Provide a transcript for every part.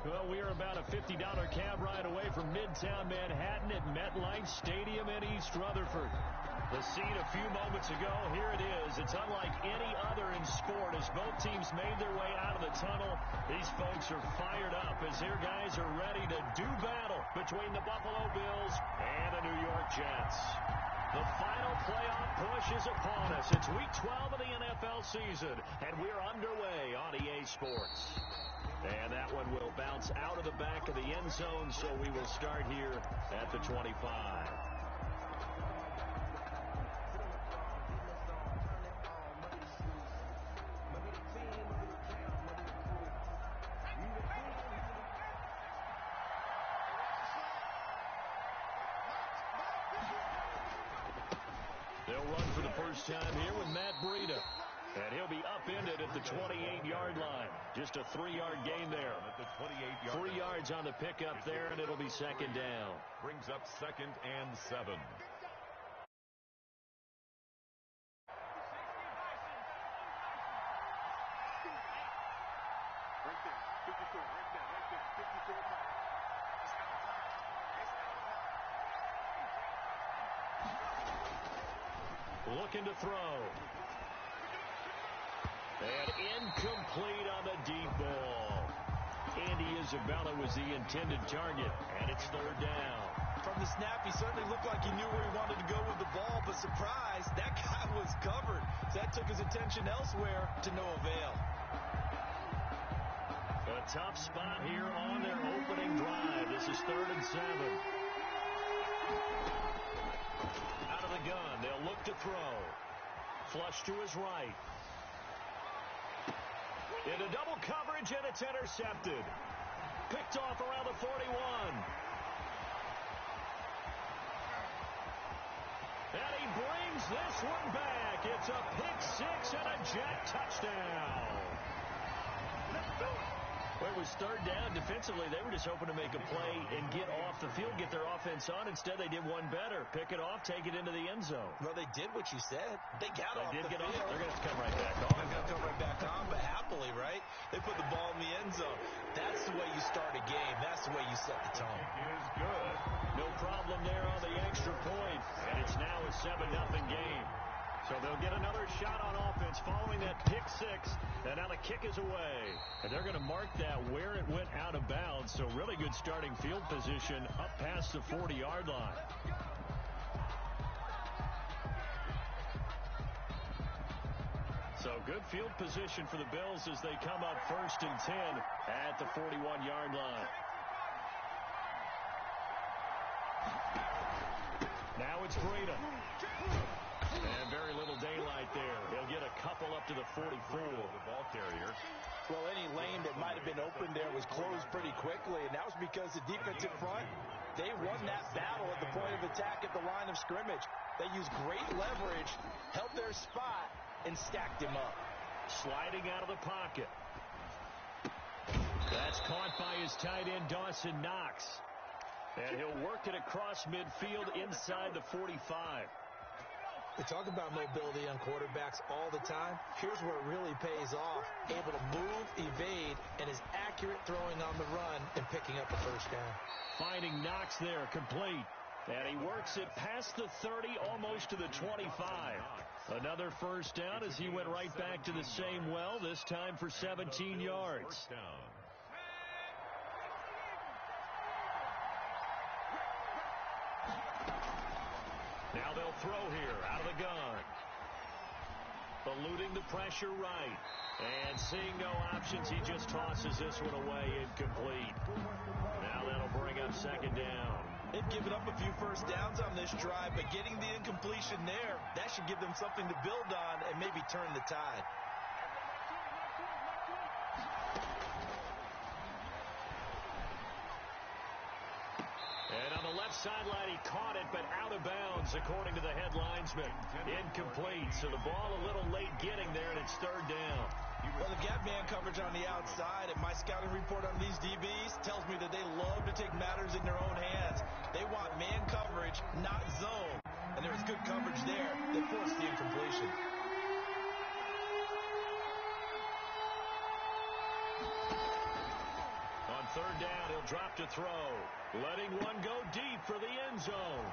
Well, we are about a $50 cab ride away from Midtown Manhattan at MetLife Stadium in East Rutherford. The scene a few moments ago, here it is. It's unlike any other in sport as both teams made their way out of the tunnel. These folks are fired up as their guys are ready to do battle between the Buffalo Bills and the New York Jets. The final playoff push is upon us. It's Week 12 of the NFL season, and we're underway on EA Sports. And that one will bounce out of the back of the end zone, so we will start here at the 25. They'll run for the first time here with Matt Breida. And he'll be upended at the 28-yard line. Just a 3-yard gain there. At the 28-yard 3 yards on the pickup there, and it'll be second down. Brings up 2nd and 7. Right there. 54. Right there. 54. Looking to throw. And incomplete on the deep ball. Andy Isabella was the intended target, and it's third down. From the snap, he certainly looked like he knew where he wanted to go with the ball, but surprise, that guy was covered. So that took his attention elsewhere to no avail. A tough spot here on their opening drive. This is 3rd and 7. Out of the gun, they'll look to throw. Flush to his right. Into double coverage, and it's intercepted. Picked off around the 41. And he brings this one back. It's a pick six and a Jet touchdown. Well, it was third down. Defensively, they were just hoping to make a play and get off the field, get their offense on. Instead, they did one better. Pick it off, take it into the end zone. Well, they did what you said. They got off the field. They're going to have to come right back on. They're going to come right back on, but happily, right? They put the ball in the end zone. That's the way you start a game. That's the way you set the tone. It is good. No problem there on the extra point. And it's now a 7-0 game. So they'll get another shot on offense following that pick six. And now the kick is away. And they're going to mark that where it went out of bounds. So really good starting field position up past the 40-yard line. So good field position for the Bills as they come up 1st and 10 at the 41-yard line. Now it's Breida. And very little daylight there. He'll get a couple up to the 44. The ball carrier. Well, any lane that might have been open there was closed pretty quickly, and that was because the defensive front, they won that battle at the point of attack at the line of scrimmage. They used great leverage, held their spot, and stacked him up. Sliding out of the pocket. That's caught by his tight end, Dawson Knox. And he'll work it across midfield inside the 45. We talk about mobility on quarterbacks all the time. Here's where it really pays off. Able to move, evade, and is accurate throwing on the run and picking up a first down. Finding Knox there, complete. And he works it past the 30, almost to the 25. Another first down as he went right back to the same well, this time for 17 yards. First down. Now they'll throw here, out of the gun. Eluding the pressure right. And seeing no options, he just tosses this one away, incomplete. Now that'll bring up second down. They've given up a few first downs on this drive, but getting the incompletion there, that should give them something to build on and maybe turn the tide. And on the left sideline, he caught it, but out of bounds, according to the head linesman. Incomplete, so the ball a little late getting there, and it's third down. Well, they've got man coverage on the outside, and my scouting report on these DBs tells me that they love to take matters in their own hands. They want man coverage, not zone. And there was good coverage there that forced the incompletion. On third down. He'll drop to throw. Letting one go deep for the end zone.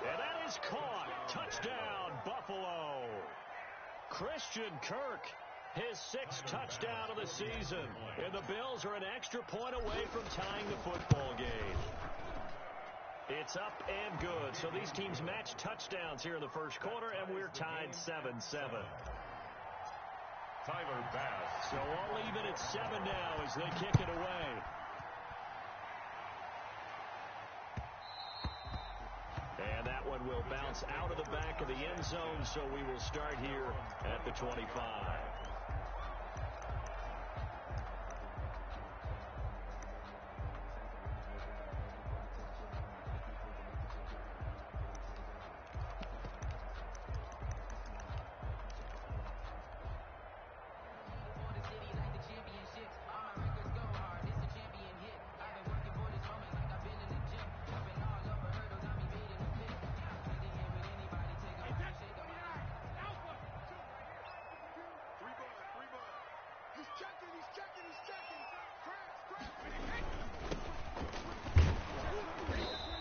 And that is caught. Touchdown, Buffalo. Christian Kirk, his 6th touchdown of the season. And the Bills are an extra point away from tying the football game. It's up and good. So these teams match touchdowns here in the first quarter, and we're tied 7-7. Tyler Bass. So all even at 7 now as they kick it away. And that one will bounce out of the back of the end zone, so we will start here at the 25.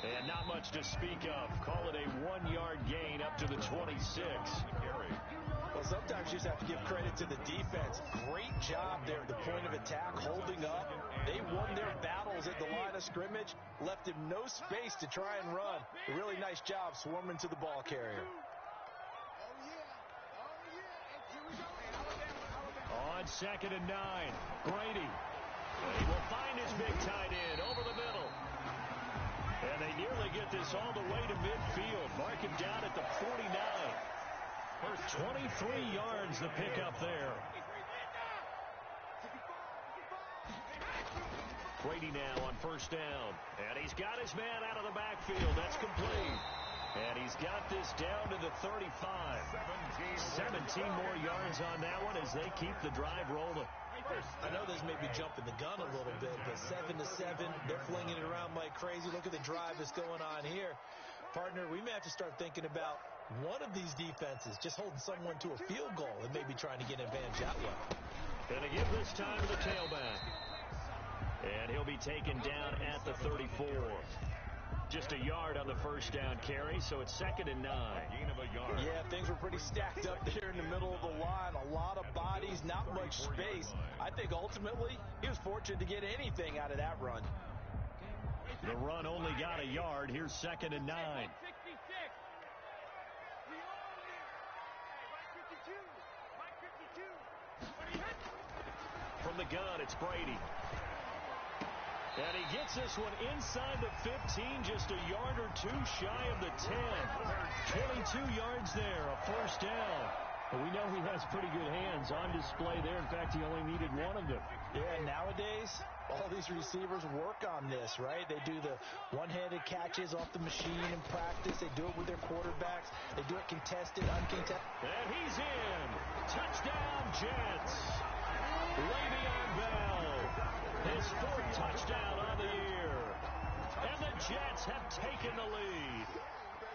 And not much to speak of. Call it a 1-yard gain up to the 26. Well, sometimes you just have to give credit to the defense. Great job there at the point of attack, holding up. They won their battles at the line of scrimmage, left him no space to try and run. A really nice job swarming to the ball carrier. On 2nd and 9, Brady. He will find his big tight end over the middle. And they nearly get this all the way to midfield. Mark him down at the 49. First 23 yards the pickup there. Brady now on first down. And he's got his man out of the backfield. That's complete. And he's got this down to the 35. 17 more yards on that one as they keep the drive rolling. I know this may be jumping the gun a little bit, but 7-7, they're flinging it around like crazy. Look at the drive that's going on here. Partner, we may have to start thinking about one of these defenses just holding someone to a field goal and maybe trying to get an advantage that way. Going to give this time to the tailback. And he'll be taken down at the 34. Just a yard on the first down carry, so it's 2nd and 9. Gain of a yard. Yeah, things were pretty stacked up there in the middle of the line. A lot of bodies, not much space. I think ultimately he was fortunate to get anything out of that run. The run only got a yard. Here's 2nd and 9. From the gun, it's Brady. And he gets this one inside the 15, just a yard or two shy of the 10. 22 yards there, a first down. Well, we know he has pretty good hands on display there. In fact, he only needed one of them. Yeah, nowadays, all these receivers work on this, right? They do the one-handed catches off the machine in practice. They do it with their quarterbacks. They do it contested, uncontested. And he's in. Touchdown, Jets. Le'Veon Bell. His 4th touchdown on the year. And the Jets have taken the lead.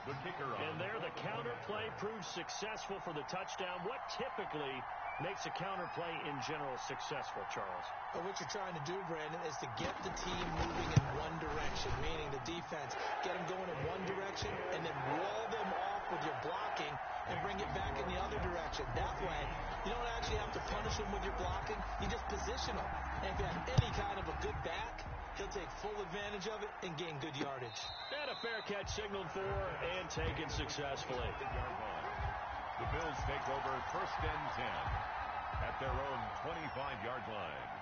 The kicker on. And there the counter play proves successful for the touchdown. What typically makes a counter play in general successful, Charles? But what you're trying to do, Brandon, is to get the team moving in one direction, meaning the defense, get them going in one direction and then wall them off with your blocking and bring it back in the other direction. That way, you don't actually have to punish them with your blocking. You just position them. And if you have any kind of a good back, he'll take full advantage of it and gain good yardage. And a fair catch signaled for and taken successfully. The Bills take over 1st and 10 at their own 25-yard line.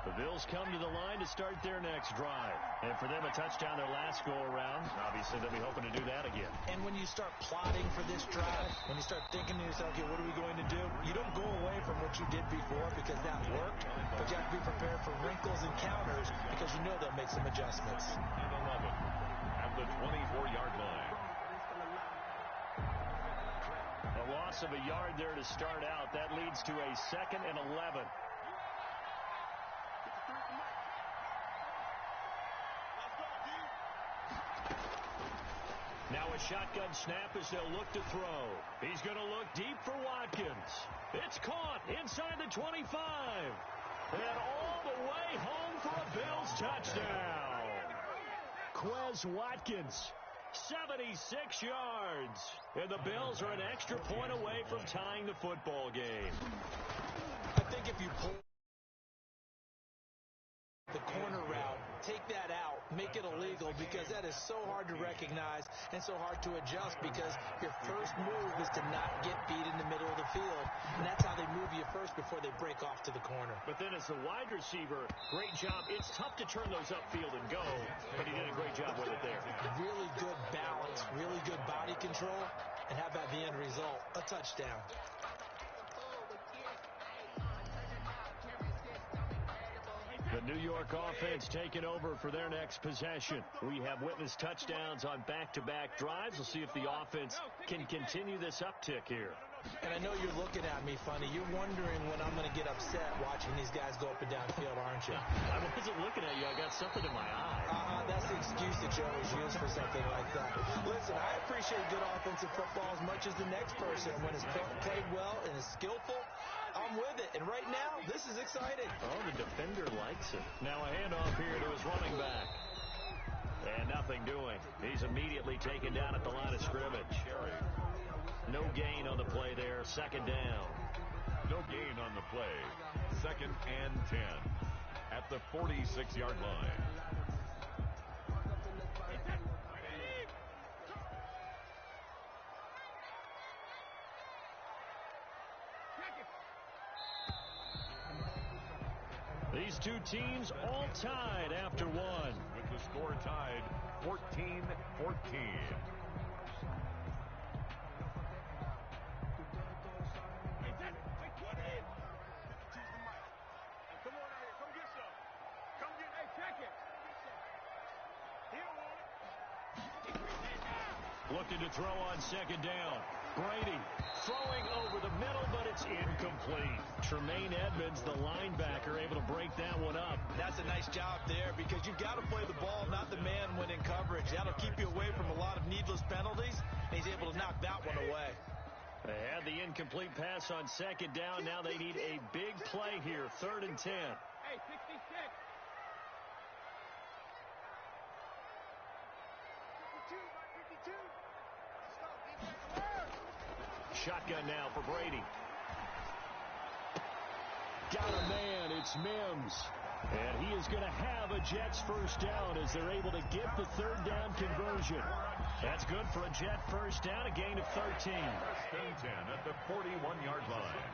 The Bills come to the line to start their next drive. And for them, a touchdown their last go-around. Obviously, they'll be hoping to do that again. And when you start plotting for this drive, when you start thinking to yourself, okay, what are we going to do? You don't go away from what you did before because that worked, but you have to be prepared for wrinkles and counters because you know they'll make some adjustments. 11 at the 24-yard line. A loss of a yard there to start out. That leads to a 2nd and 11. Now a shotgun snap as they'll look to throw. He's going to look deep for Watkins. It's caught inside the 25. And all the way home for a Bills touchdown. Quez Watkins, 76 yards. And the Bills are an extra point away from tying the football game. I think if you pull the corner route, take that out, make it illegal, because that is so hard to recognize and so hard to adjust, because your first move is to not get beat in the middle of the field, and that's how they move you first before they break off to the corner. But then as the wide receiver, great job. It's tough to turn those upfield and go, but he did a great job with it there. Really good balance, really good body control, and how about the end result? A touchdown. The New York offense taking over for their next possession. We have witnessed touchdowns on back-to-back drives. We'll see if the offense can continue this uptick here. And I know you're looking at me funny. You're wondering when I'm going to get upset watching these guys go up and down field, aren't you? I wasn't looking at you. I got something in my eye. That's the excuse that you always use for something like that. Listen, I appreciate good offensive football as much as the next person. When it's played well and is skillful, I'm with it. And right now, this is exciting. Oh, the defender likes it. Now a handoff here to his running back. And nothing doing. He's immediately taken down at the line of scrimmage. No gain on the play there. Second down. No gain on the play. 2nd and 10 at the 46-yard line. These two teams all tied after one. With the score tied 14-14. Looking to throw on second down. Brady throwing over the middle, but it's incomplete. Tremaine Edmonds, the linebacker, able to break that one up. That's a nice job there, because you've got to play the ball, not the man when in coverage. That'll keep you away from a lot of needless penalties, and he's able to knock that one away. They had the incomplete pass on second down. Now they need a big play here. 3rd and 10. Hey, 66. Shotgun now for Brady. Got a man. It's Mims. And he is going to have a Jets first down as they're able to get the 3rd down conversion. That's good for a Jet first down, a gain of 13. 1st and 10 at the 41-yard line.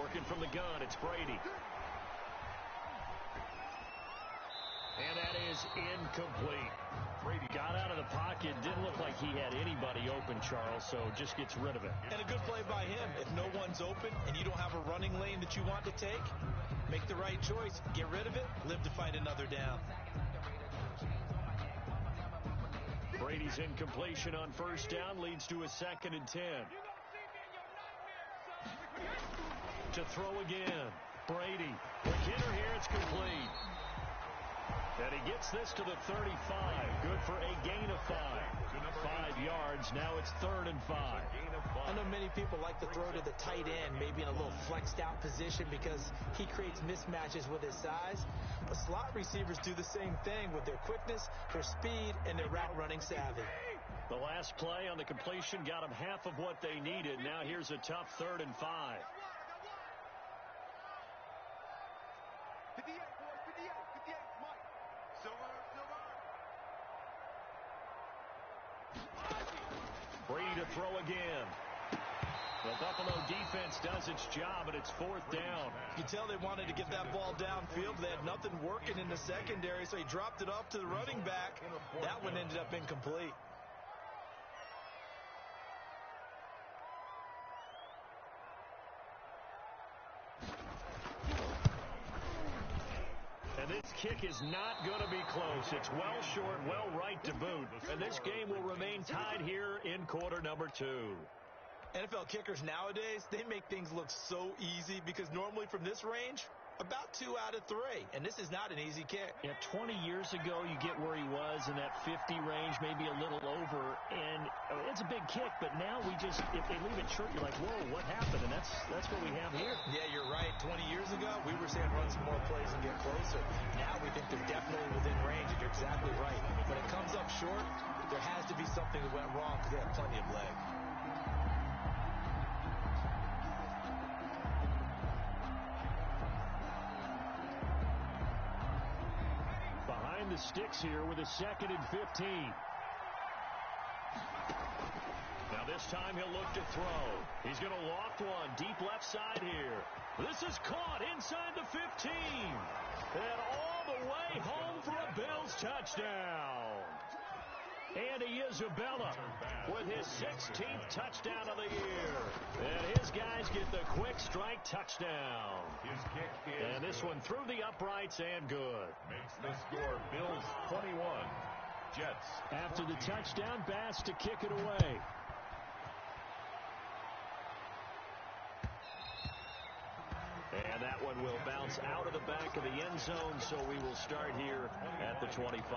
Working from the gun, it's Brady. And that is incomplete. Brady got out of the pocket. Didn't look like he had anybody open, Charles, so just gets rid of it. And a good play by him. If no one's open and you don't have a running lane that you want to take, make the right choice. Get rid of it. Live to fight another down. Brady's incompletion on first down leads to a 2nd and 10. To throw again. Brady. McKinnon here. It's complete. And he gets this to the 35. Good for a gain of 5. 5 yards. Now it's 3rd and 5. I know many people like to throw to the tight end, maybe in a little flexed out position, because he creates mismatches with his size. But slot receivers do the same thing with their quickness, their speed, and their route running savvy. The last play on the completion got them half of what they needed. Now here's a tough 3rd and 5. Brady to throw again. The Buffalo defense does its job, and it's 4th down. You can tell they wanted to get that ball downfield. They had nothing working in the secondary, so he dropped it off to the running back. That one ended up incomplete. And this kick is not going to be close. It's well short, well right to boot. And this game will remain tied here in quarter number 2. NFL kickers nowadays, they make things look so easy, because normally from this range, about 2 out of 3, and this is not an easy kick. Yeah, 20 years ago, you get where he was in that 50 range, maybe a little over, and it's a big kick, but now we just, if they leave it short, you're like, whoa, what happened? And that's what we have here. Yeah, you're right. 20 years ago, we were saying run some more plays and get closer. Now we think they're definitely within range, and you're exactly right. When it comes up short, there has to be something that went wrong because they have plenty of leg. Behind the sticks here with a 2nd and 15. Now this time he'll look to throw. He's going to loft one deep left side here. This is caught inside the 15. And all the way home for a Bills touchdown. Andy Isabella with his 16th touchdown of the year. And his guys get the quick strike touchdown. His kick is and this one through the uprights and good. Makes the score Bills 21, Jets. After the touchdown, Bass to kick it away. And that one will bounce out of the back of the end zone, so we will start here at the 25.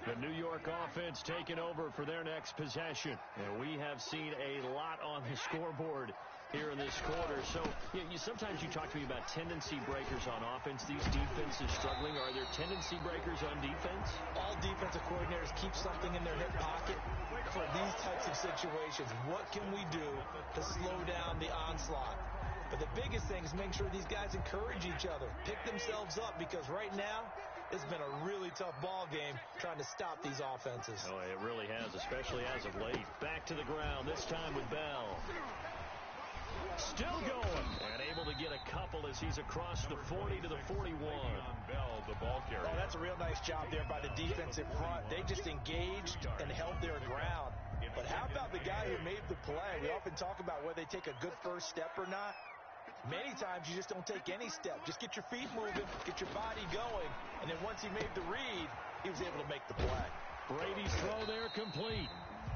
The New York offense taking over for their next possession. And we have seen a lot on the scoreboard here in this quarter. So sometimes you talk to me about tendency breakers on offense. These defenses struggling. Are there tendency breakers on defense? All defensive coordinators keep something in their hip pocket for these types of situations. What can we do to slow down the onslaught? But the biggest thing is make sure these guys encourage each other, pick themselves up, because right now it's been a really tough ball game trying to stop these offenses. Oh, it really has, especially as of late. Back to the ground, this time with Bell. Still going, and able to get a couple as he's across the 40 to the 41. Bell, the ball carrier. Oh, that's a real nice job there by the defensive front. They just engaged and held their ground. But how about the guy who made the play? We often talk about whether they take a good first step or not. Many times you just don't take any step. Just get your feet moving, get your body going, and then once he made the read, he was able to make the play. Brady's throw there complete.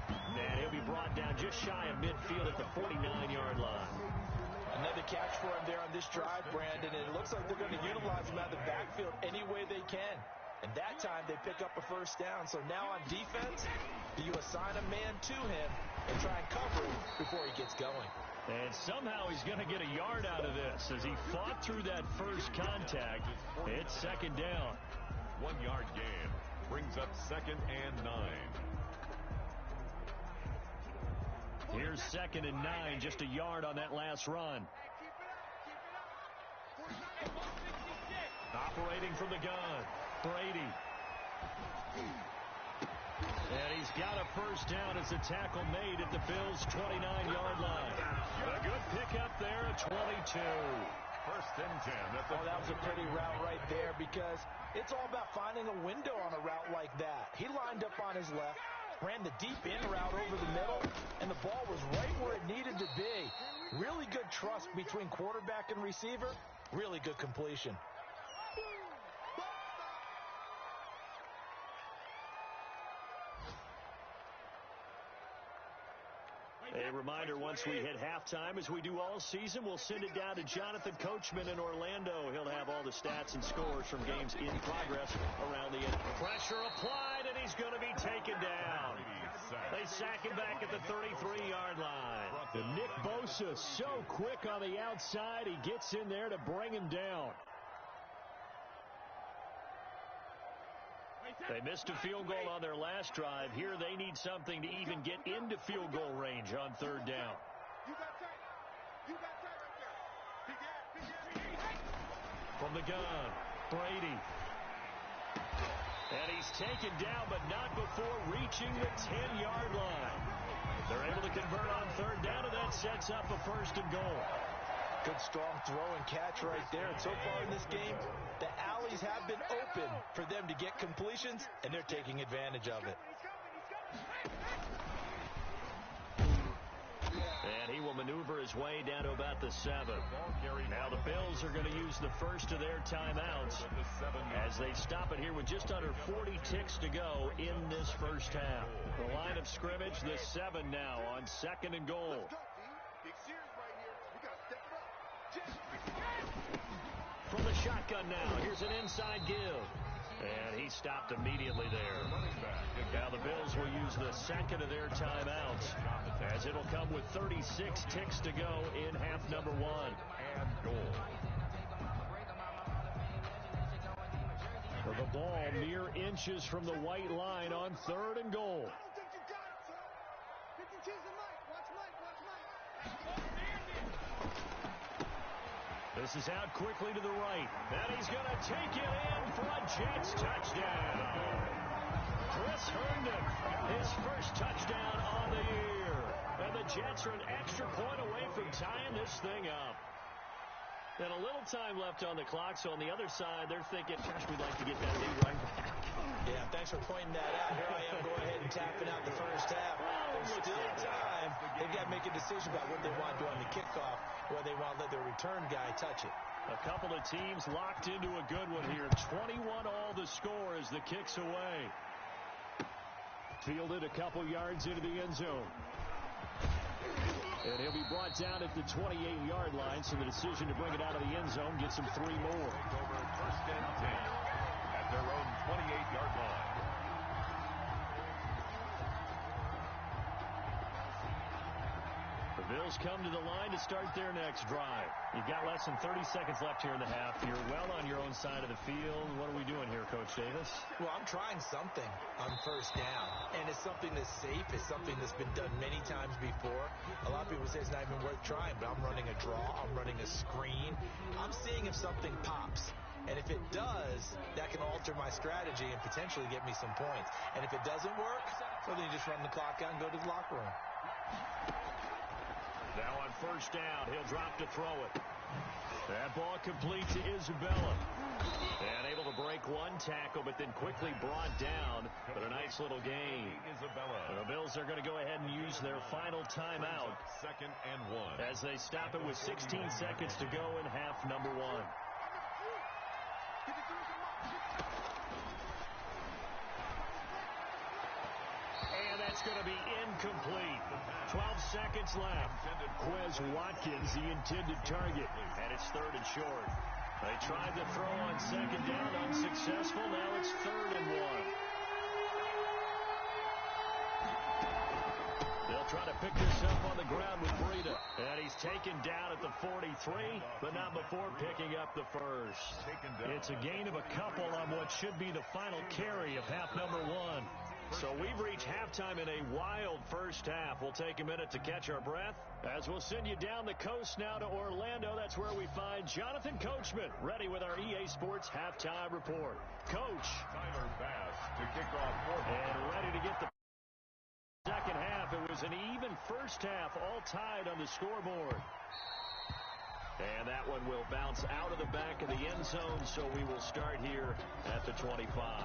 And he'll be brought down just shy of midfield at the 49-yard line. Another catch for him there on this drive, Brandon, and it looks like they're going to utilize him out of the backfield any way they can. And that time they pick up a first down. So now on defense, do you assign a man to him and try and cover him before he gets going? And somehow he's going to get a yard out of this as he fought through that first contact. It's 2nd down. 1 yard gain brings up 2nd and 9. Here's 2nd and 9, just a yard on that last run. Operating from the gun, Brady. And he's got a first down as the tackle made at the Bills' 29-yard line. A good pickup there at 22. 1st and 10. Oh, that was a pretty route right there, because it's all about finding a window on a route like that. He lined up on his left, ran the deep in route over the middle, and the ball was right where it needed to be. Really good trust between quarterback and receiver. Really good completion. A reminder, once we hit halftime, as we do all season, we'll send it down to Jonathan Coachman in Orlando. He'll have all the stats and scores from games in progress around the end. Pressure applied, and he's going to be taken down. They sack him back at the 33-yard line. And Nick Bosa, so quick on the outside, he gets in there to bring him down. They missed a field goal on their last drive. Here they need something to even get into field goal range on 3rd down. From the gun, Brady. And he's taken down, but not before reaching the 10-yard line. They're able to convert on 3rd down, and that sets up a 1st and goal. Good, strong throw and catch right there. And so far in this game, the alleys have been open for them to get completions, and they're taking advantage of it. And he will maneuver his way down to about the 7. Now the Bills are going to use the first of their timeouts as they stop it here with just under 40 ticks to go in this first half. The line of scrimmage, the 7 now on 2nd and goal. From the shotgun now, here's an inside give. And he stopped immediately there. Now the Bills will use the second of their timeouts as it'll come with 36 ticks to go in half number 1. And goal. For the ball mere inches from the white line on 3rd and goal. This is out quickly to the right. And he's going to take it in for a Jets touchdown. Chris Herndon, his first touchdown on the year. And the Jets are an extra point away from tying this thing up. And a little time left on the clock, so on the other side, they're thinking, gosh, we'd like to get that lead right back. Yeah, thanks for pointing that out. Here I am going ahead and tapping out the first half. There's still time. They've got to make a decision about what they want to do on the kickoff, whether they want to let their return guy touch it. A couple of teams locked into a good one here. 21 all the score as the kick's away. Fielded a couple yards into the end zone. And he'll be brought down at the 28-yard line, so the decision to bring it out of the end zone gets him 3 more. Over 1st and 10 at their own 28-yard line. The Bills come to the line to start their next drive. You've got less than 30 seconds left here in the half. You're well on your own side of the field. What are we doing here, Coach Davis? Well, I'm trying something on 1st down, and it's something that's safe. It's something that's been done many times before. A lot of people say it's not even worth trying, but I'm running a draw. I'm running a screen. I'm seeing if something pops. And if it does, that can alter my strategy and potentially get me some points. And if it doesn't work, well, then you just run the clock out and go to the locker room. Now on 1st down, he'll drop to throw it. That ball complete to Isabella. And able to break one tackle, but then quickly brought down. But a nice little gain. Isabella. The Bills are going to go ahead and use their final timeout 2nd and 1 as they stop it with 16 seconds to go in half number 1. And that's going to be incomplete. 12 seconds left. Quez Watkins, the intended target. And it's 3rd and short. They tried to throw on 2nd down, unsuccessful. Now it's 3rd and 1. They'll try to pick this up on the ground with Breida. And he's taken down at the 43, but not before picking up the first. It's a gain of a couple on what should be the final carry of half number 1. So we've reached halftime in a wild first half. We'll take a minute to catch our breath as we'll send you down the coast now to Orlando. That's where we find Jonathan Coachman ready with our EA Sports halftime report. Coach. Tyler Bass to kick off and ready to get the second half. It was an even first half, all tied on the scoreboard. And that one will bounce out of the back of the end zone, so we will start here at the 25.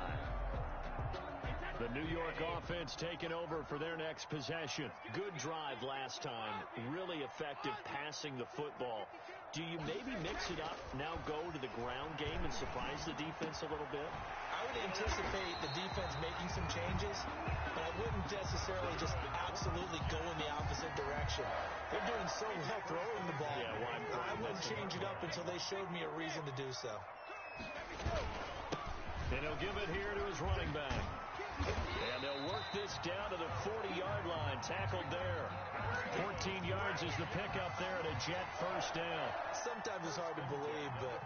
The New York offense taking over for their next possession. Good drive last time. Really effective passing the football. Do you maybe mix it up, now go to the ground game and surprise the defense a little bit? I would anticipate the defense making some changes, but I wouldn't necessarily just absolutely go in the opposite direction. They're doing so well throwing the ball. Yeah, I wouldn't change it up until they showed me a reason to do so. And he'll give it here to his running back. And they'll work this down to the 40-yard line. Tackled there. 14 yards is the pickup there at a Jet first down. Sometimes it's hard to believe, but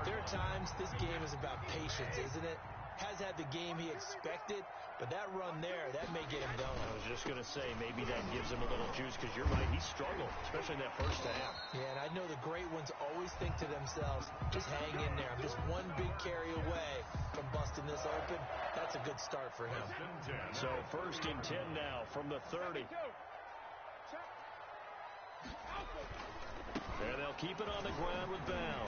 there are times this game is about patience, isn't it? Has had the game he expected, but that run there, that may get him going. I was just going to say, maybe that gives him a little juice, because you're right, he struggled, especially in that first half. Yeah, and I know the great ones always think to themselves, just hang in there. I'm just one big carry away from busting this open. That's a good start for him. So 1st and 10 now from the 30. And they'll keep it on the ground with Bell.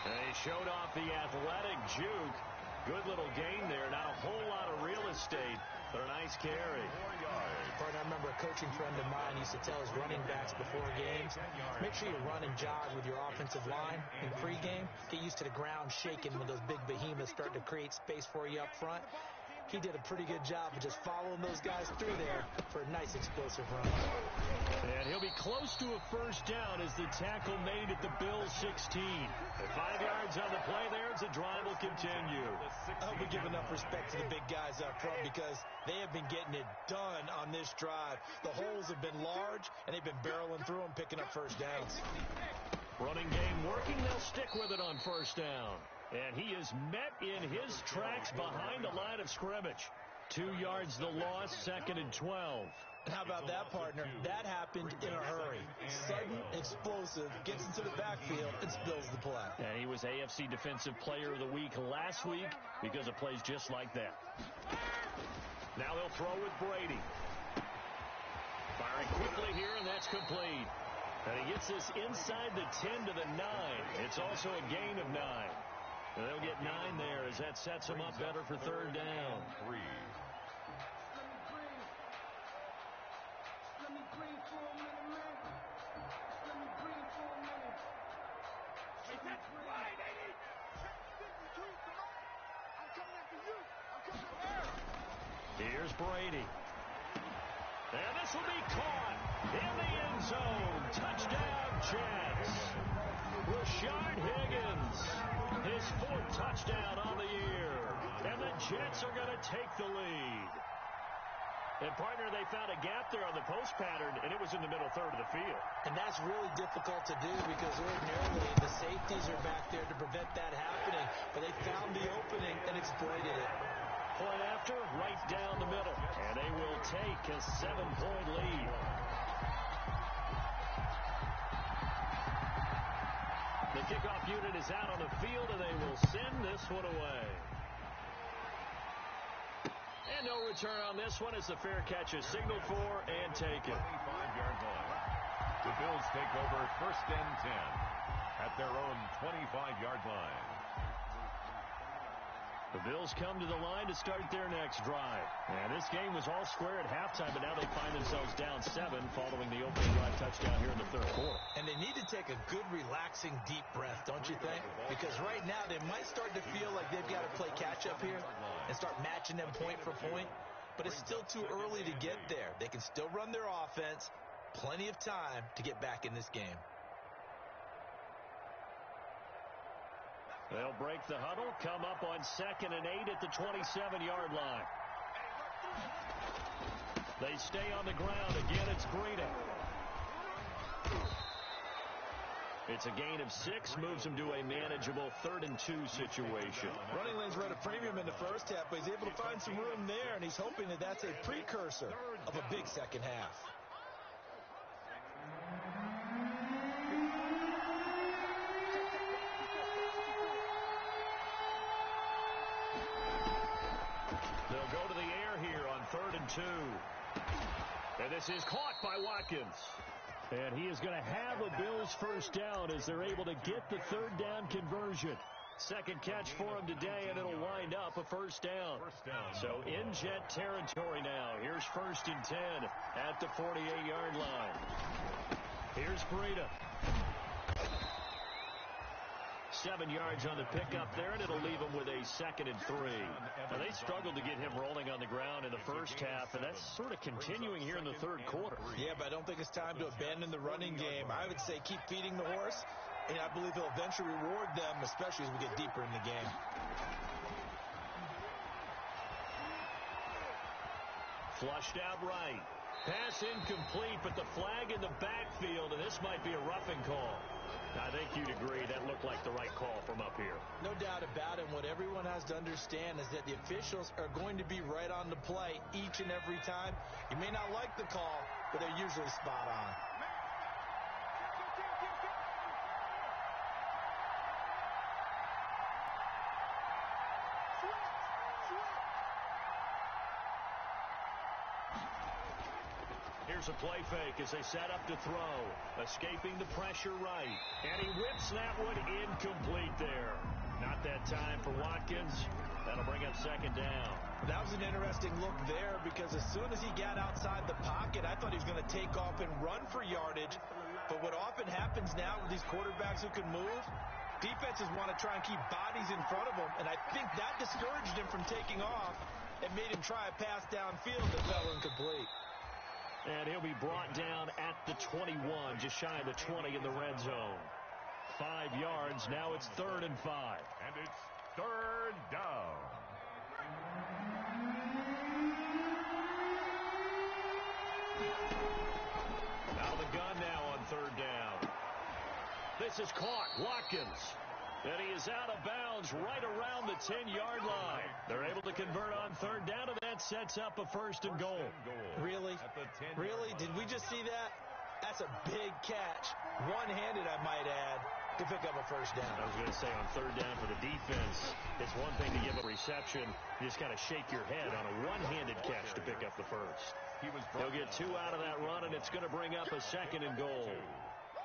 And he showed off the athletic juke. Good little gain there. Not a whole lot of real estate But a nice carry. 4 yards. Partner, I remember a coaching friend of mine used to tell his running backs before games, make sure you run and jog with your offensive line in pregame. Get used to the ground shaking when those big behemoths start to create space for you up front. He did a pretty good job of just following those guys through there for a nice explosive run. And he'll be close to a first down as the tackle made at the Bills 16. At 5 yards on the play there as the drive will continue. I hope we give enough respect to the big guys up front because they have been getting it done on this drive. The holes have been large, and they've been barreling through them, picking up first downs. Running game working. They'll stick with it on first down. And he is met in his tracks behind the line of scrimmage. 2 yards the loss, 2nd and 12. And how about that, partner? That happened in a hurry. Sudden, explosive, gets into the backfield, and spills the play. And he was AFC Defensive Player of the Week last week because of plays just like that. Now they'll throw with Brady. Firing quickly here, and that's complete. And he gets this inside the 10 to the 9. It's also a gain of 9. And they'll get 9 there as that sets them up better for third down. 3. Here's Brady. And this will be caught in the end zone. Touchdown, Jets. Rashard Higgins, his 4th touchdown on the year. And the Jets are going to take the lead. And, partner, they found a gap there on the post pattern, and it was in the middle third of the field. And that's really difficult to do because ordinarily the safeties are back there to prevent that happening. But they found the opening and exploited it. Point after, right down the middle. And they will take a 7-point lead. The kickoff unit is out on the field, and they will send this one away. And no return on this one as the fair catch is signaled for and taken. 25-yard line. The Bills take over 1st and 10 at their own 25-yard line. The Bills come to the line to start their next drive. And this game was all square at halftime, but now they find themselves down 7 following the opening drive touchdown here in the third quarter. And they need to take a good, relaxing, deep breath, don't you think? Because right now they might start to feel like they've got to play catch-up here and start matching them point for point. But it's still too early to get there. They can still run their offense. Plenty of time to get back in this game. They'll break the huddle, come up on 2nd and 8 at the 27-yard line. They stay on the ground. Again, it's Breida. It's a gain of 6, moves them to a manageable 3rd and 2 situation. Running lanes were at a premium in the first half, but he's able to find some room there, and he's hoping that that's a precursor of a big second half. They'll go to the air here on 3rd and 2. And this is caught by Watkins. And he is going to have a Bills first down as they're able to get the 3rd down conversion. 2nd catch for him today, and it'll wind up a first down. So in Jet territory now. Here's 1st and 10 at the 48-yard line. Here's Breida. 7 yards on the pickup there, and it'll leave him with a 2nd and 3. Now, they struggled to get him rolling on the ground in the first half, and that's sort of continuing here in the third quarter. Yeah, but I don't think it's time to abandon the running game. I would say keep feeding the horse, and I believe he'll eventually reward them, especially as we get deeper in the game. Flushed out right. Pass incomplete, but the flag in the backfield, and this might be a roughing call. I think you'd agree that looked like the right call from up here. No doubt about it. What everyone has to understand is that the officials are going to be right on the play each and every time. You may not like the call, but they're usually spot on. Here's a play fake as they set up to throw. Escaping the pressure right. And he whips that one incomplete there. Not that time for Watkins. That'll bring up second down. That was an interesting look there because as soon as he got outside the pocket, I thought he was going to take off and run for yardage. But what often happens now with these quarterbacks who can move, defenses want to try and keep bodies in front of them, and I think that discouraged him from taking off and made him try a pass downfield that fell incomplete. And he'll be brought down at the 21, just shy of the 20 in the red zone. 5 yards, now it's 3rd and 5. And it's 3rd down. Out of the gun now on 3rd down. This is caught. Watkins. And he is out of bounds right around the 10-yard line. They're able to convert on 3rd down, and that sets up a 1st and goal. Really? Really? Did we just see that? That's a big catch. One-handed, I might add, to pick up a 1st down. I was going to say on 3rd down for the defense, it's one thing to give a reception. You just got to shake your head on a one-handed catch to pick up the 1st. He'll get 2 out of that run, and it's going to bring up a 2nd and goal.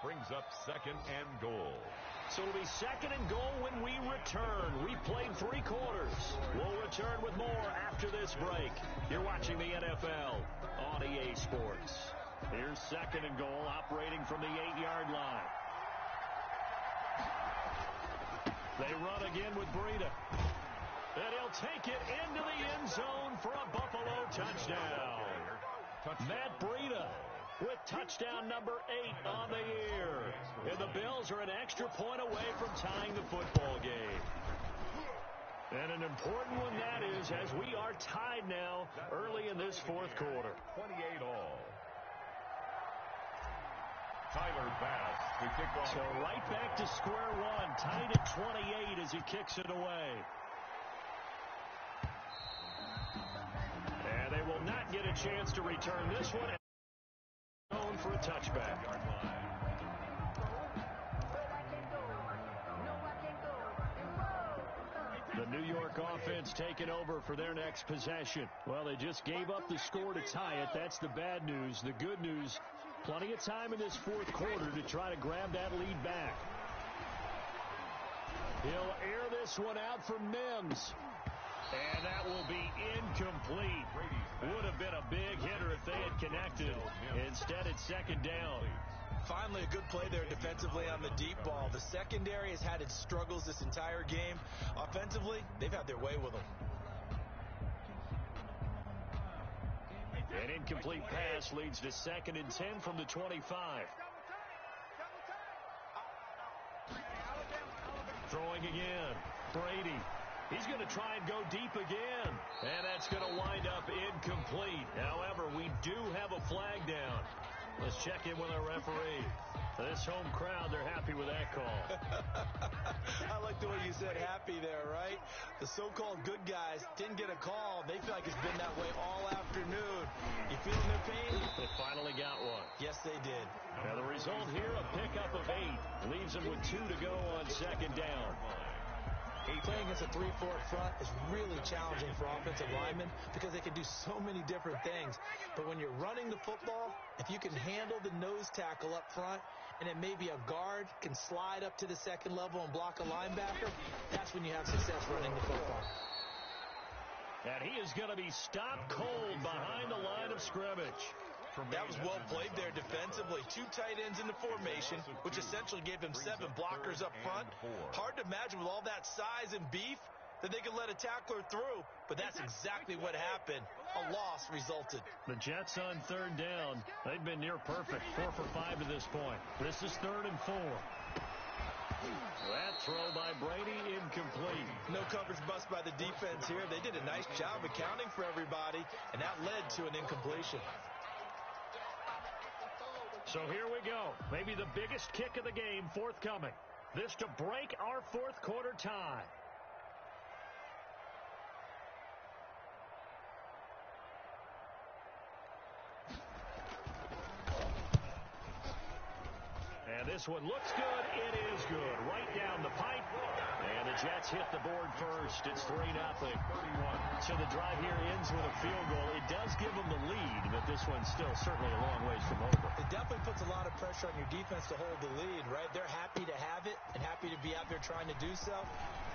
Brings up 2nd and goal. So it'll be 2nd and goal when we return. We've played 3 quarters. We'll return with more after this break. You're watching the NFL on EA Sports. Here's 2nd and goal, operating from the 8-yard line. They run again with Breida. And he'll take it into the end zone for a Buffalo touchdown. Matt Breida with touchdown number 8 on the year. And the Bills are an extra point away from tying the football game. And an important one that is, as we are tied now early in this 4th quarter. 28 all. Tyler Bass to kick off. So right back to square one, tied at 28 as he kicks it away. And they will not get a chance to return this one. Known for a touchback. The New York offense taking over for their next possession. Well, they just gave up the score to tie it. That's the bad news. The good news, plenty of time in this 4th quarter to try to grab that lead back. He'll air this one out for Mims. And that will be incomplete. Would have been a big hitter if they had connected. Instead, it's 2nd down. Finally, a good play there defensively on the deep ball. The secondary has had its struggles this entire game. Offensively, they've had their way with them. An incomplete pass leads to 2nd and 10 from the 25. Throwing again. Brady. He's going to try and go deep again. And that's going to wind up incomplete. However, we do have a flag down. Let's check in with our referee. This home crowd, they're happy with that call. I like the way you said happy there, right? The so-called good guys didn't get a call. They feel like it's been that way all afternoon. You feeling their pain? They finally got one. Yes, they did. Now the result here, a pickup of 8. Leaves them with 2 to go on 2nd down. Playing against a 3-4 front is really challenging for offensive linemen because they can do so many different things. But when you're running the football, if you can handle the nose tackle up front, and it may be a guard can slide up to the 2nd level and block a linebacker, that's when you have success running the football. And he is going to be stopped cold behind the line of scrimmage. That was well played there defensively. 2 tight ends in the formation, which essentially gave him 7 blockers up front. Hard to imagine with all that size and beef that they could let a tackler through, but that's exactly what happened. A loss resulted. The Jets on 3rd down. They've been near perfect, 4 for 5 to this point. This is 3rd and 4. That throw by Brady incomplete. No coverage bust by the defense here. They did a nice job accounting for everybody, and that led to an incompletion. So here we go. Maybe the biggest kick of the game forthcoming. This to break our 4th quarter tie. And this one looks good. It is good. Right down the pipe. And the Jets hit the board first. It's 3-0. So the drive here ends with a field goal. It does give them the lead, but this one's still certainly a long ways from over. It definitely puts a lot of pressure on your defense to hold the lead, right? They're happy to have it and happy to be out there trying to do so.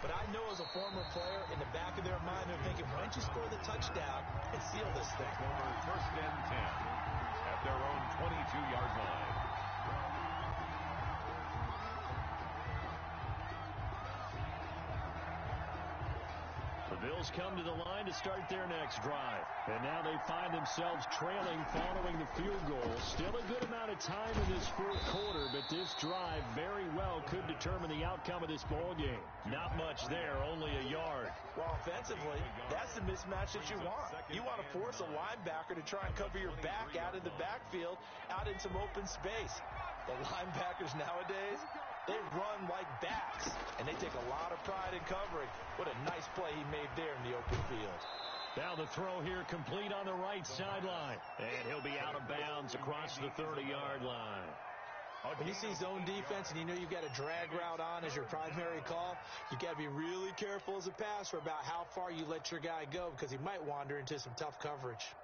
But I know as a former player, in the back of their mind, they're thinking, why don't you score the touchdown and seal this thing? Over first and 10 at their own 22-yard line. The Bills come to the line to start their next drive. And now they find themselves trailing following the field goal. Still a good amount of time in this fourth quarter, but this drive very well could determine the outcome of this ball game. Not much there, only a yard. Well, offensively, that's the mismatch that you want. You want to force a linebacker to try and cover your back out of the backfield, out in some open space. The linebackers nowadays, they run like bats, and they take a lot of pride in covering. What a nice play he made there in the open field. Now the throw here complete on the right sideline. And he'll be out of bounds across the 30-yard line. When you see zone defense and you know you've got a drag route on as your primary call, you got to be really careful as a passer about how far you let your guy go because he might wander into some tough coverage.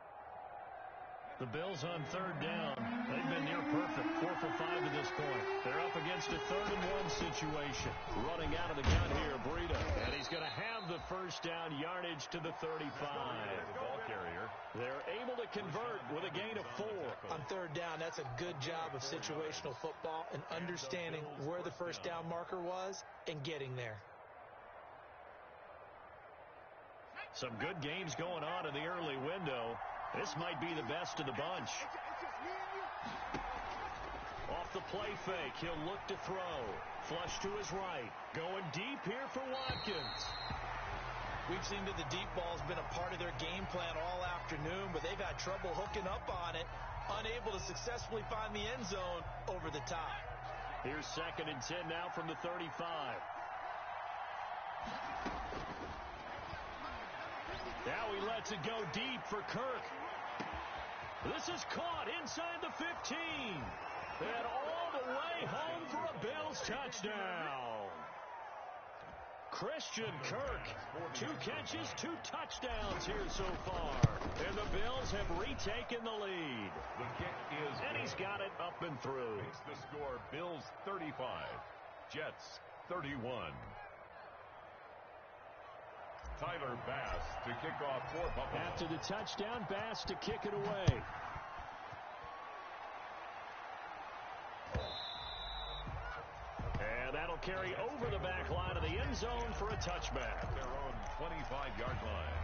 The Bills on third down. They've been near perfect, 4 for 5 to this point. They're up against a 3rd-and-1 situation. Running out of the gun here, Breida. And he's going to have the first down yardage to the 35. The ball carrier. They're able to convert with a gain of 4. On third down, that's a good job of situational football and understanding where the first down marker was and getting there. Some good games going on in the early window. This might be the best of the bunch. Off the play fake, he'll look to throw. Flush to his right. Going deep here for Watkins. We've seen that the deep ball's been a part of their game plan all afternoon, but they've had trouble hooking up on it, unable to successfully find the end zone over the top. Here's 2nd and 10 now from the 35. Now he lets it go deep for Kirk. This is caught inside the 15. And all the way home for a Bills touchdown. Christian Kirk, 2 catches, 2 touchdowns here so far. And the Bills have retaken the lead. The kick is And he's got it up and through. Makes the score Bills 35, Jets 31. Tyler Bass to kick off for Buffalo. After the touchdown, Bass to kick it away. And that'll carry over the back line of the end zone for a touchback. At their own 25-yard line.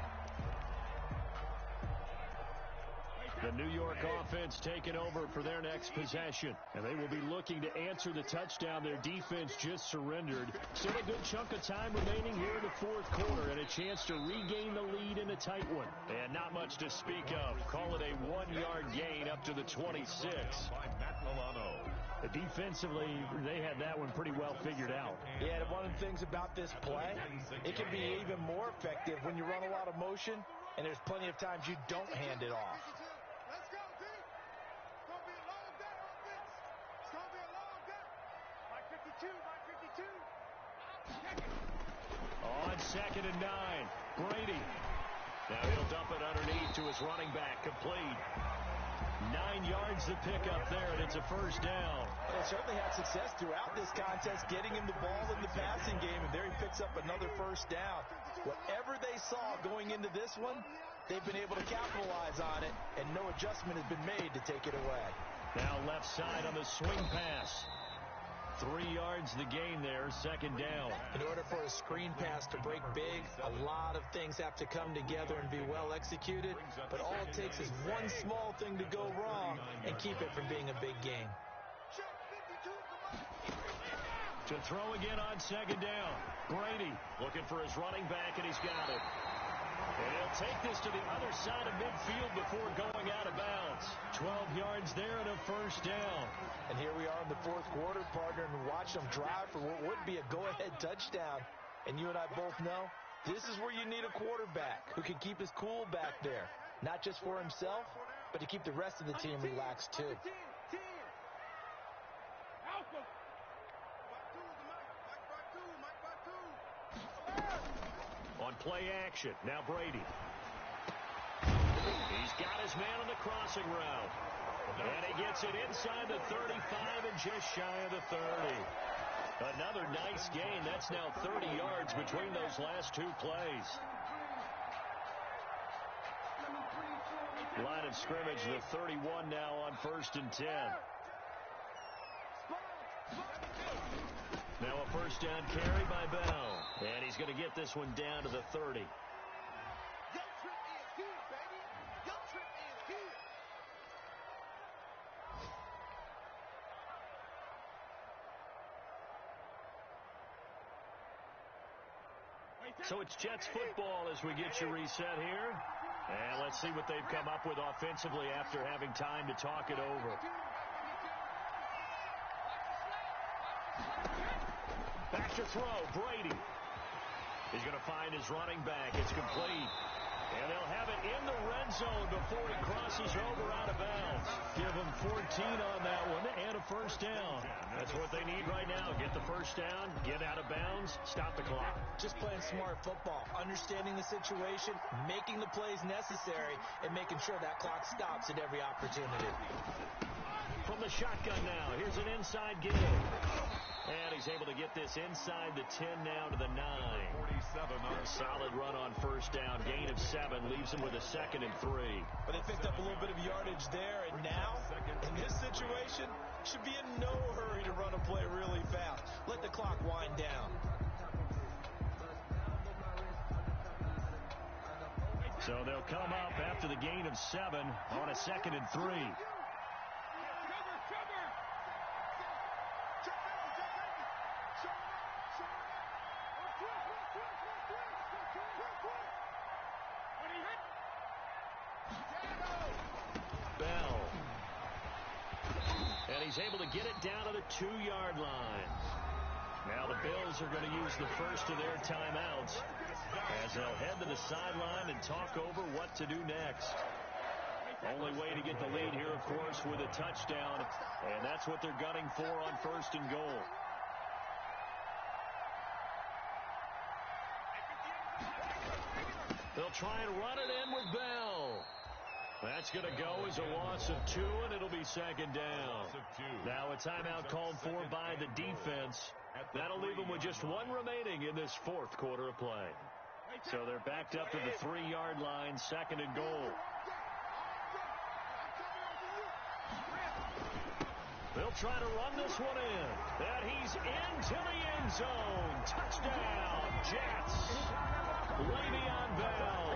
The New York offense taking over for their next possession. And they will be looking to answer the touchdown their defense just surrendered. Still a good chunk of time remaining here in the fourth quarter and a chance to regain the lead in a tight one. And not much to speak of. Call it a 1-yard gain up to the 26. By Matt Milano. Defensively, they had that one pretty well figured out. Yeah, and one of the things about this play, it can be even more effective when you run a lot of motion, and there's plenty of times you don't hand it off. Let's go, D. It's going to be a long day on this. It's going to be a long day. Mike 52, Mike 52. On 2nd and 9, Brady. Now he'll dump it underneath to his running back, complete. 9 yards to pick up there, and it's a first down. They certainly had success throughout this contest, getting him the ball in the passing game, and there he picks up another first down. Whatever they saw going into this one, they've been able to capitalize on it, and no adjustment has been made to take it away. Now left side on the swing pass. 3 yards the gain there, 2nd down. In order for a screen pass to break big, a lot of things have to come together and be well executed, but all it takes is one small thing to go wrong and keep it from being a big game. To throw again on 2nd down. Brady looking for his running back, and he's got it. And he'll take this to the other side of midfield before going out of bounds. 12 yards there and a first down. And here we are in the fourth quarter, partner, and watch them drive for what would be a go-ahead touchdown. And you and I both know this is where you need a quarterback who can keep his cool back there. Not just for himself, but to keep the rest of the team relaxed too. On play action, now Brady. He's got his man on the crossing route. And he gets it inside the 35 and just shy of the 30. Another nice gain. That's now 30 yards between those last two plays. Line of scrimmage, the 31 now on 1st and 10. Now a first down carry by Bell. And he's going to get this one down to the 30. So it's Jets football as we get you reset here. And let's see what they've come up with offensively after having time to talk it over. Back to throw, Brady. He's going to find his running back. It's complete. And they'll have it in the red zone before he crosses over out of bounds. Give him 14 on that one and a first down. That's what they need right now. Get the first down, get out of bounds, stop the clock. Just playing smart football, understanding the situation, making the plays necessary, and making sure that clock stops at every opportunity. From the shotgun now, here's an inside give. And he's able to get this inside the 10 now to the 9. 47 on a solid run on first down. Gain of 7 leaves him with a 2nd and 3. But they picked up a little bit of yardage there, and now, in this situation, should be in no hurry to run a play really fast. Let the clock wind down. So they'll come up after the gain of 7 on a 2nd and 3. Bell. And he's able to get it down to the 2-yard line. Now the Bills are going to use the first of their timeouts as they'll head to the sideline and talk over what to do next. Only way to get the lead here, of course, with a touchdown, and that's what they're gunning for on 1st and goal. They'll try and run it in with Bell. That's going to go as a loss of 2, and it'll be 2nd down. Now a timeout called for by the defense. That'll leave them with just 1 remaining in this 4th quarter of play. So they're backed up to the 3-yard line, 2nd and goal. They'll try to run this one in. And he's into the end zone. Touchdown, Jets. Le'Veon Bell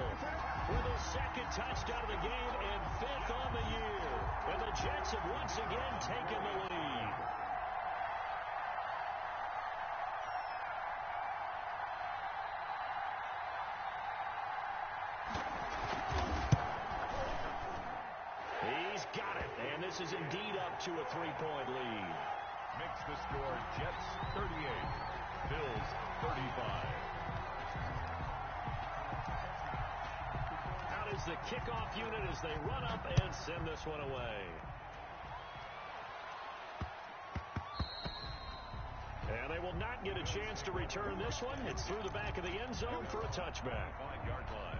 with his 2nd touchdown of the game and 5th on the year. And the Jets have once again taken the lead. He's got it, and this is indeed up to a 3-point lead. Makes the score Jets 38, Bills 35. Out is the kickoff unit as they run up and send this one away. And they will not get a chance to return this one. It's through the back of the end zone for a touchback. 5-yard line.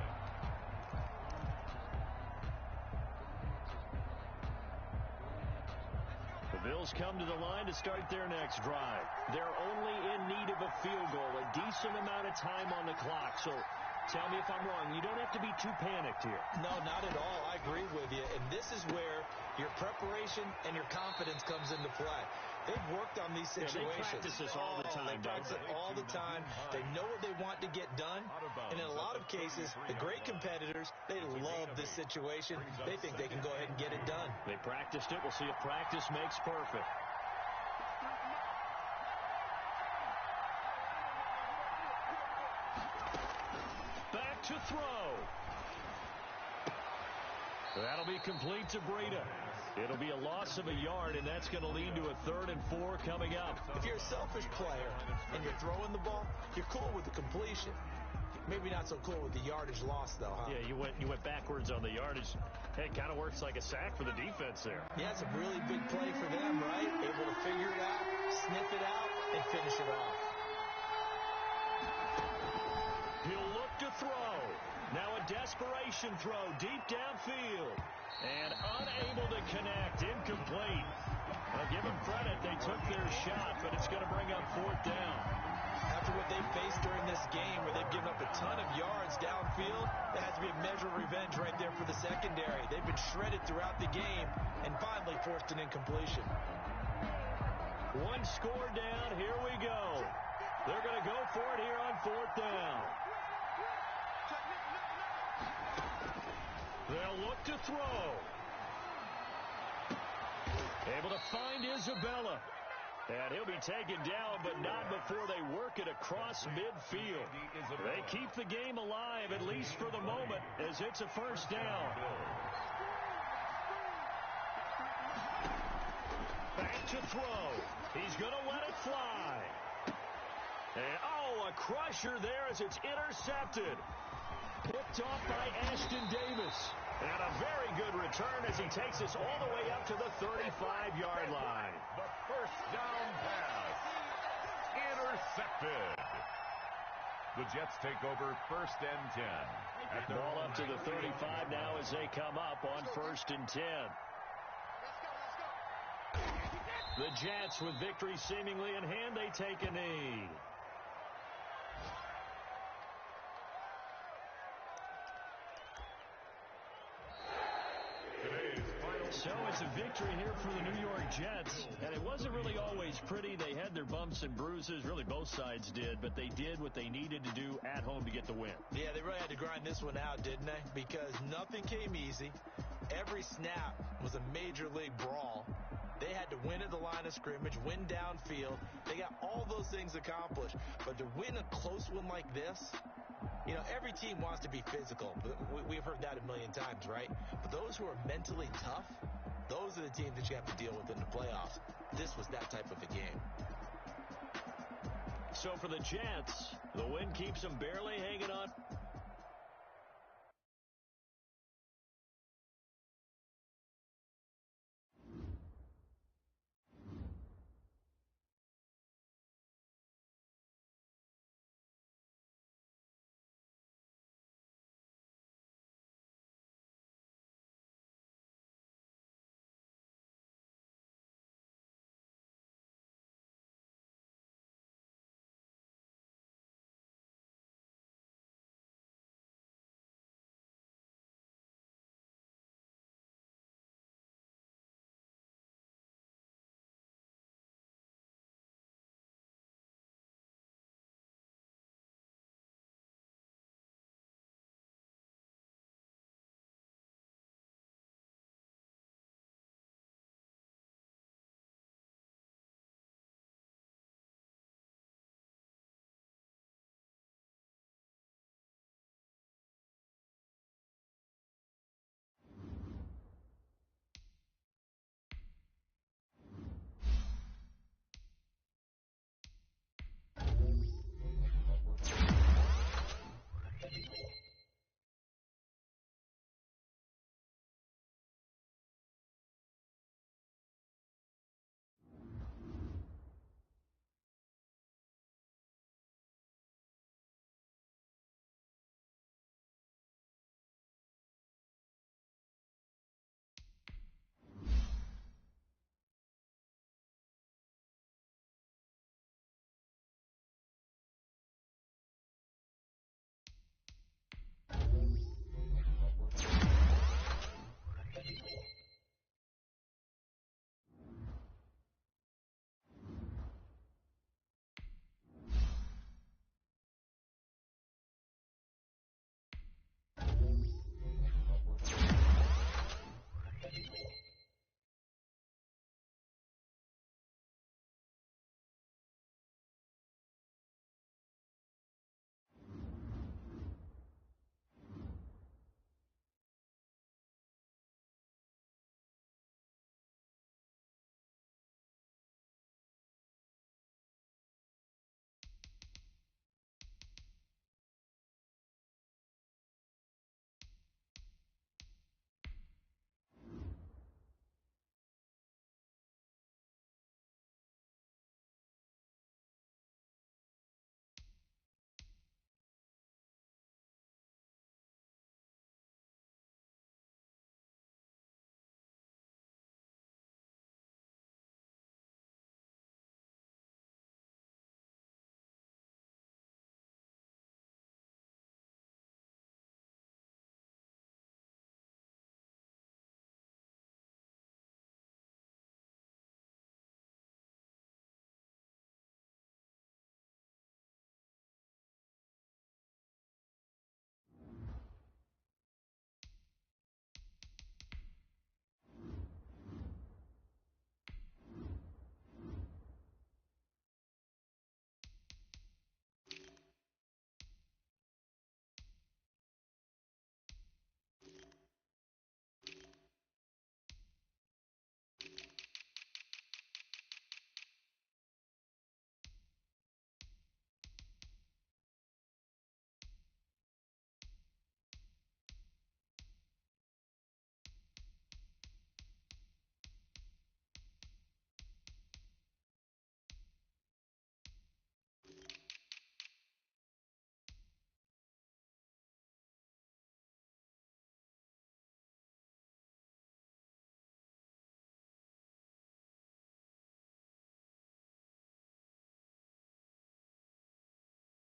The Bills come to the line to start their next drive. They're only in need of a field goal, a decent amount of time on the clock. So tell me if I'm wrong. You don't have to be too panicked here. No, not at all. I agree with you. And this is where your preparation and your confidence comes into play. They've worked on these situations. They practice this all the time. They practice it all the time. They know what they want to get done. And in a lot of cases, the great competitors, they love this situation. They think they can go ahead and get it done. They practiced it. We'll see if practice makes perfect. Back to throw. That'll be complete to Breida. It'll be a loss of a yard, and that's going to lead to a 3rd and 4 coming up. If you're a selfish player and you're throwing the ball, you're cool with the completion. Maybe not so cool with the yardage loss, though, huh? Yeah, you went backwards on the yardage. Hey, it kind of works like a sack for the defense there. Yeah, it's a really big play for them, right? Able to figure it out, sniff it out, and finish it off. He'll look to desperation throw deep downfield. And unable to connect. Incomplete. Well, give them credit. They took their shot, but it's going to bring up fourth down. After what they've faced during this game, where they've given up a ton of yards downfield, that has to be a measure of revenge right there for the secondary. They've been shredded throughout the game and finally forced an incompletion. One score down. Here we go. They're going to go for it here on fourth down. They'll look to throw. Able to find Isabella. And he'll be taken down, but not before they work it across midfield. They keep the game alive, at least for the moment, as it's a first down. Back to throw. He's going to let it fly. And, a crusher there as it's intercepted. Picked off by Ashton Davis. And a very good return as he takes us all the way up to the 35-yard line. The first down pass. Intercepted. The Jets take over first and 10. Ball up to the 35 now as they come up on first and 10. The Jets, with victory seemingly in hand, they take a knee. So it's a victory here for the New York Jets, and it wasn't really always pretty. They had their bumps and bruises, really both sides did, but they did what they needed to do at home to get the win. Yeah, they really had to grind this one out, didn't they? Because nothing came easy. Every snap was a major league brawl. They had to win at the line of scrimmage, win downfield. They got all those things accomplished. But to win a close one like this, you know, every team wants to be physical. We've heard that a million times, right? But those who are mentally tough, those are the teams that you have to deal with in the playoffs. This was that type of a game. So for the Jets, the win keeps them barely hanging on.